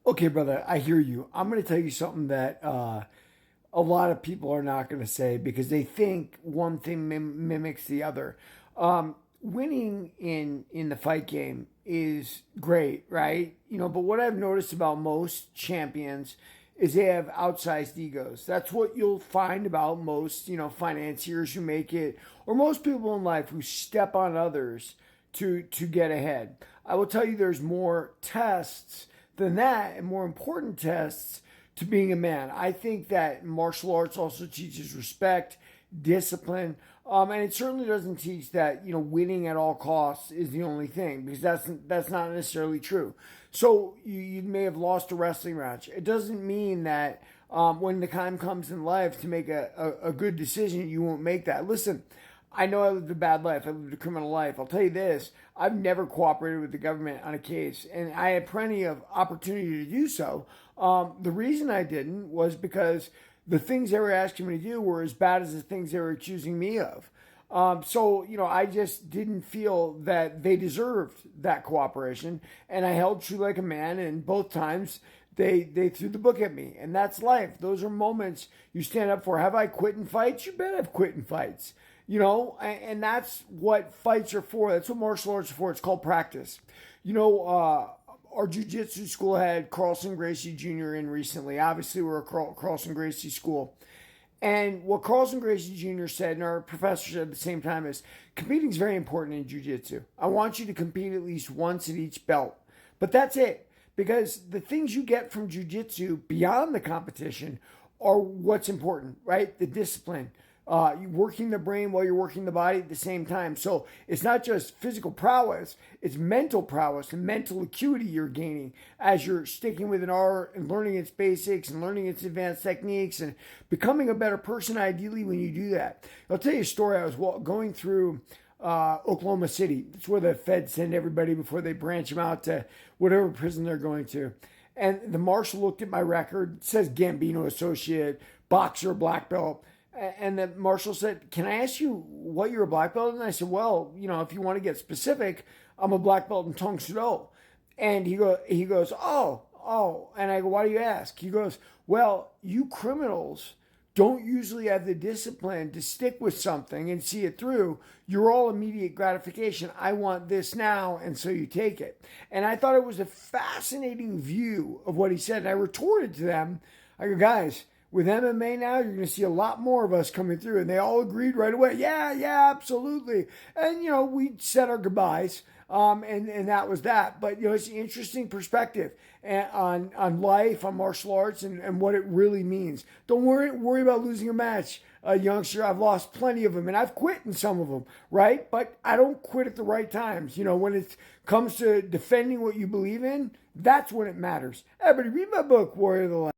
Okay, brother, I hear you. I'm going to tell you something that a lot of people are not going to say because they think one thing mimics the other. Winning in the fight game is great, right? But what I've noticed about most champions is they have outsized egos. That's what you'll find about most, financiers who make it, or most people in life who step on others to get ahead. I will tell you, there's more tests than that, and more important tests to being a man. I think that martial arts also teaches respect, discipline, and it certainly doesn't teach that winning at all costs is the only thing, because that's not necessarily true. So you may have lost a wrestling match. It doesn't mean that when the time comes in life to make a good decision, you won't make that. Listen, I know I lived a bad life. I lived a criminal life. I'll tell you this: I've never cooperated with the government on a case, and I had plenty of opportunity to do so. The reason I didn't was because the things they were asking me to do were as bad as the things they were accusing me of. So I just didn't feel that they deserved that cooperation, and I held true like a man. And both times they threw the book at me, and that's life. Those are moments you stand up for. Have I quit in fights? You bet I've quit in fights. And that's what fights are for. That's what martial arts are for. It's called practice. Our jiu-jitsu school had Carlson Gracie Jr. in recently. Obviously, we're a Carlson Gracie school. And what Carlson Gracie Jr. said, and our professor said at the same time, is competing is very important in jiu-jitsu. I want you to compete at least once at each belt. But that's it. Because the things you get from jiu-jitsu beyond the competition are what's important, right? The discipline, you working the brain while you're working the body at the same time. So it's not just physical prowess, it's mental prowess and mental acuity you're gaining as you're sticking with an art and learning its basics and learning its advanced techniques and becoming a better person ideally when you do that. I'll tell you a story. I was going through Oklahoma City. It's where the feds send everybody before they branch them out to whatever prison they're going to. And the marshal looked at my record. It says Gambino Associate, boxer, black belt. And the marshal said, "Can I ask you what you're a black belt?" And I said, "Well, if you want to get specific, I'm a black belt in Tong Soo Do." And he goes, "Oh." And I go, "Why do you ask?" He goes, "Well, you criminals don't usually have the discipline to stick with something and see it through. You're all immediate gratification. I want this now," and so you take it. And I thought it was a fascinating view of what he said. And I retorted to them, I go, "Guys, with MMA now, you're going to see a lot more of us coming through." And they all agreed right away. Yeah, absolutely. And, we said our goodbyes. And that was that. But, it's an interesting perspective on life, on martial arts, and what it really means. Don't worry about losing a match, youngster. I've lost plenty of them, and I've quit in some of them, right? But I don't quit at the right times. When it comes to defending what you believe in, that's when it matters. Everybody read my book, Warrior of the Light.